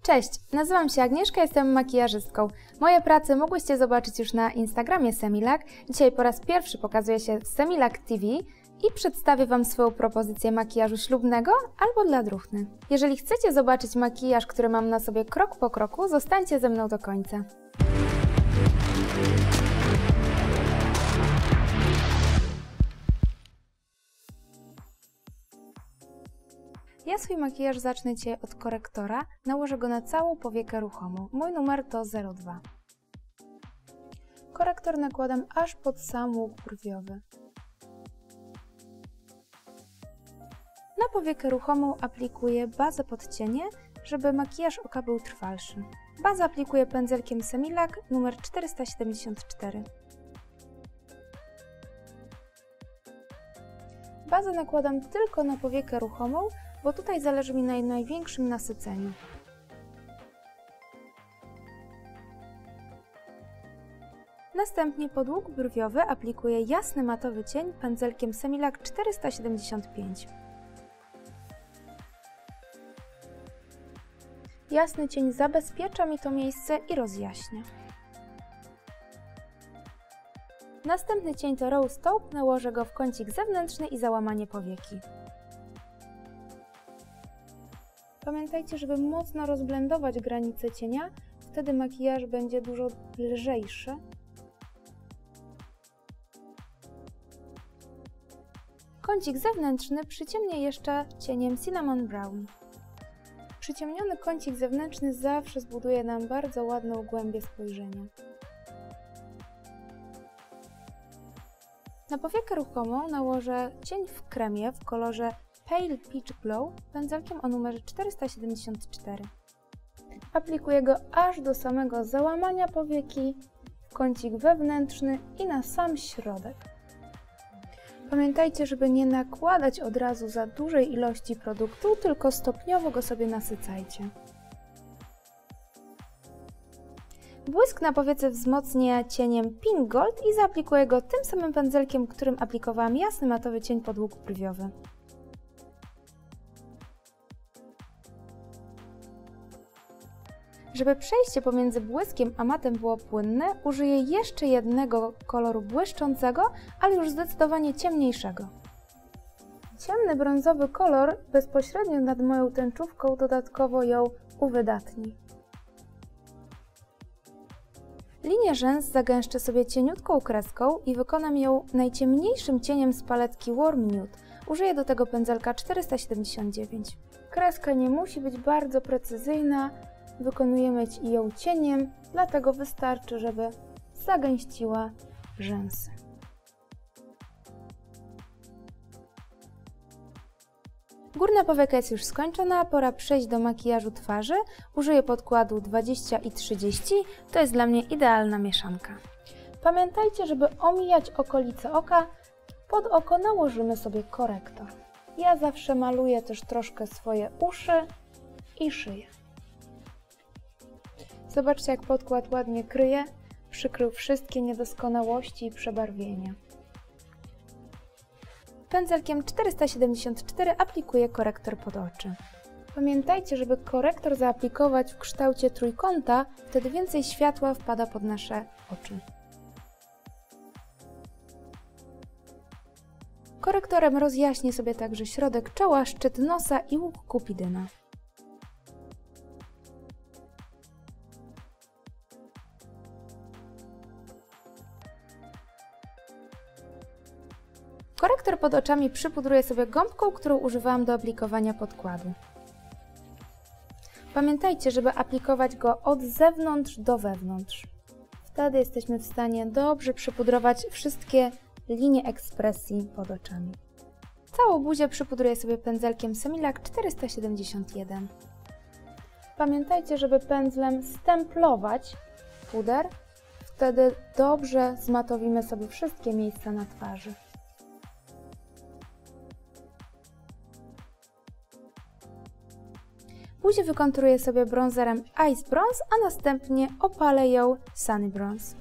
Cześć, nazywam się Agnieszka, jestem makijażystką. Moje prace mogłyście zobaczyć już na Instagramie Semilak. Dzisiaj po raz pierwszy pokazuje się Semilak TV i przedstawię Wam swoją propozycję makijażu ślubnego albo dla druhny. Jeżeli chcecie zobaczyć makijaż, który mam na sobie krok po kroku, zostańcie ze mną do końca. Ja swój makijaż zacznę dzisiaj od korektora, nałożę go na całą powiekę ruchomą. Mój numer to 02. Korektor nakładam aż pod sam łuk brwiowy. Na powiekę ruchomą aplikuję bazę pod cienie, żeby makijaż oka był trwalszy. Bazę aplikuję pędzelkiem Semilak numer 474. Bazę nakładam tylko na powiekę ruchomą, bo tutaj zależy mi na największym nasyceniu. Następnie pod łuk brwiowy aplikuję jasny matowy cień pędzelkiem Semilak 475. Jasny cień zabezpiecza mi to miejsce i rozjaśnia. Następny cień to Rose Taupe, nałożę go w kącik zewnętrzny i załamanie powieki. Pamiętajcie, żeby mocno rozblendować granice cienia, wtedy makijaż będzie dużo lżejszy. Kącik zewnętrzny przyciemnię jeszcze cieniem Cinnamon Brown. Przyciemniony kącik zewnętrzny zawsze zbuduje nam bardzo ładną głębię spojrzenia. Na powiekę ruchomą nałożę cień w kremie w kolorze Pale Peach Glow pędzelkiem o numerze 474. Aplikuję go aż do samego załamania powieki, w kącik wewnętrzny i na sam środek. Pamiętajcie, żeby nie nakładać od razu za dużej ilości produktu, tylko stopniowo go sobie nasycajcie. Błysk na powiece wzmocnię cieniem Pink Gold i zaaplikuję go tym samym pędzelkiem, którym aplikowałam jasny matowy cień pod łuk brwiowy. Żeby przejście pomiędzy błyskiem a matem było płynne, użyję jeszcze jednego koloru błyszczącego, ale już zdecydowanie ciemniejszego. Ciemny brązowy kolor bezpośrednio nad moją tęczówką dodatkowo ją uwydatni. Linię rzęs zagęszczę sobie cieniutką kreską i wykonam ją najciemniejszym cieniem z paletki Warm Nude. Użyję do tego pędzelka 479. Kreska nie musi być bardzo precyzyjna, wykonujemy ją cieniem, dlatego wystarczy, żeby zagęściła rzęsy. Górna powieka jest już skończona, pora przejść do makijażu twarzy. Użyję podkładu 20 i 30, to jest dla mnie idealna mieszanka. Pamiętajcie, żeby omijać okolice oka, pod oko nałożymy sobie korektor. Ja zawsze maluję też troszkę swoje uszy i szyję. Zobaczcie, jak podkład ładnie kryje, przykrył wszystkie niedoskonałości i przebarwienia. Pędzelkiem 474 aplikuję korektor pod oczy. Pamiętajcie, żeby korektor zaaplikować w kształcie trójkąta, wtedy więcej światła wpada pod nasze oczy. Korektorem rozjaśnię sobie także środek czoła, szczyt nosa i łuk kupidyna. Korektor pod oczami przypudruję sobie gąbką, którą używałam do aplikowania podkładu. Pamiętajcie, żeby aplikować go od zewnątrz do wewnątrz. Wtedy jesteśmy w stanie dobrze przypudrować wszystkie linie ekspresji pod oczami. Całą buzię przypudruję sobie pędzelkiem Semilak 471. Pamiętajcie, żeby pędzlem stemplować puder, wtedy dobrze zmatowimy sobie wszystkie miejsca na twarzy. Buzię wykonturuję sobie bronzerem Ice Bronze, a następnie opalę ją Sunny Bronze.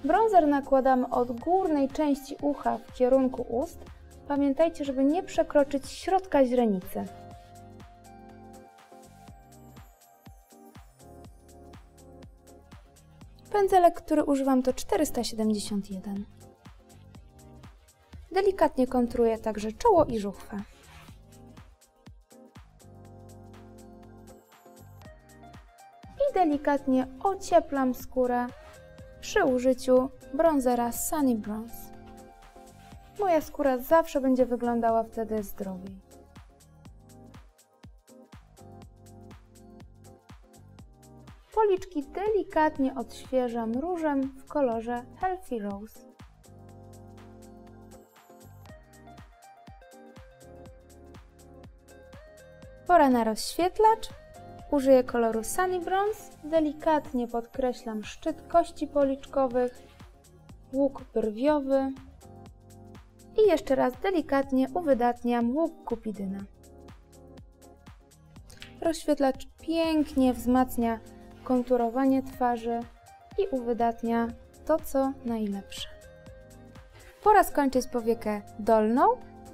Bronzer nakładamy od górnej części ucha w kierunku ust. Pamiętajcie, żeby nie przekroczyć środka źrenicy. Pędzelek, który używam, to 471. Delikatnie kontruję także czoło i żuchwę. I delikatnie ocieplam skórę przy użyciu bronzera Sunny Bronze. Moja skóra zawsze będzie wyglądała wtedy zdrowiej. Policzki delikatnie odświeżam różem w kolorze Healthy Rose. Pora na rozświetlacz. Użyję koloru Sunny Bronze. Delikatnie podkreślam szczyt kości policzkowych, łuk brwiowy i jeszcze raz delikatnie uwydatniam łuk kupidyna. Rozświetlacz pięknie wzmacnia konturowanie twarzy i uwydatnia to, co najlepsze. Pora skończyć powiekę dolną.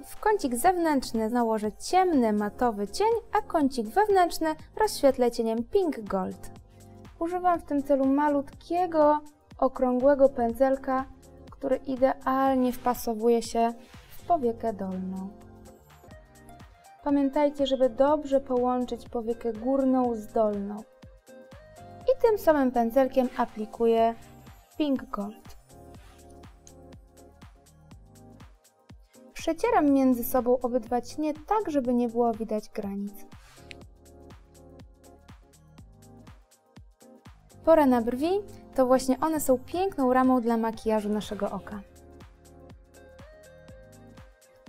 W kącik zewnętrzny nałożę ciemny, matowy cień, a kącik wewnętrzny rozświetlę cieniem Pink Gold. Używam w tym celu malutkiego, okrągłego pędzelka, który idealnie wpasowuje się w powiekę dolną. Pamiętajcie, żeby dobrze połączyć powiekę górną z dolną. I tym samym pędzelkiem aplikuję Pink Gold. Przecieram między sobą obydwa cienie tak, żeby nie było widać granic. Pora na brwi, to właśnie one są piękną ramą dla makijażu naszego oka.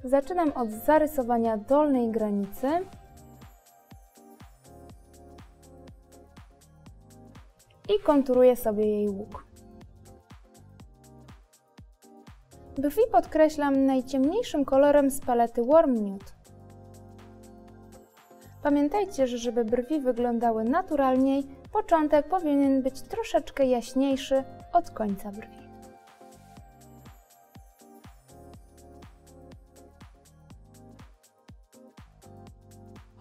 Zaczynam od zarysowania dolnej granicy i konturuję sobie jej łuk. Brwi podkreślam najciemniejszym kolorem z palety Warm Nude. Pamiętajcie, że żeby brwi wyglądały naturalniej, początek powinien być troszeczkę jaśniejszy od końca brwi.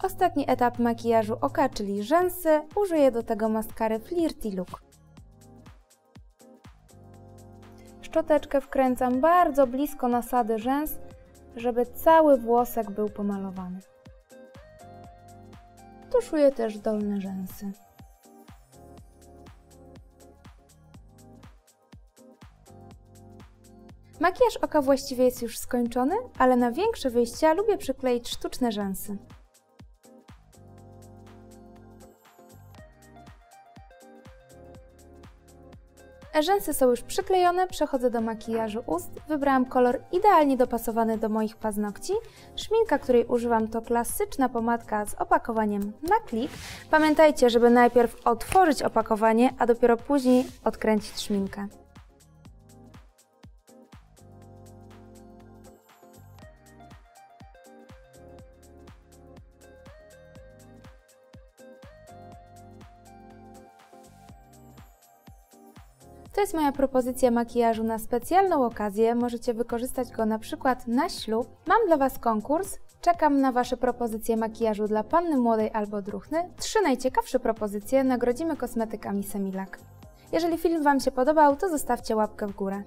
Ostatni etap makijażu oka, czyli rzęsy, użyję do tego maskary Flirty Look. Szczoteczkę wkręcam bardzo blisko nasady rzęs, żeby cały włosek był pomalowany. Tuszuję też dolne rzęsy. Makijaż oka właściwie jest już skończony, ale na większe wyjścia lubię przykleić sztuczne rzęsy. Rzęsy są już przyklejone, przechodzę do makijażu ust. Wybrałam kolor idealnie dopasowany do moich paznokci. Szminka, której używam, to klasyczna pomadka z opakowaniem na klik. Pamiętajcie, żeby najpierw otworzyć opakowanie, a dopiero później odkręcić szminkę. To jest moja propozycja makijażu na specjalną okazję. Możecie wykorzystać go na przykład na ślub. Mam dla Was konkurs. Czekam na Wasze propozycje makijażu dla panny młodej albo druhny. 3 najciekawsze propozycje nagrodzimy kosmetykami Semilac. Jeżeli film Wam się podobał, to zostawcie łapkę w górę.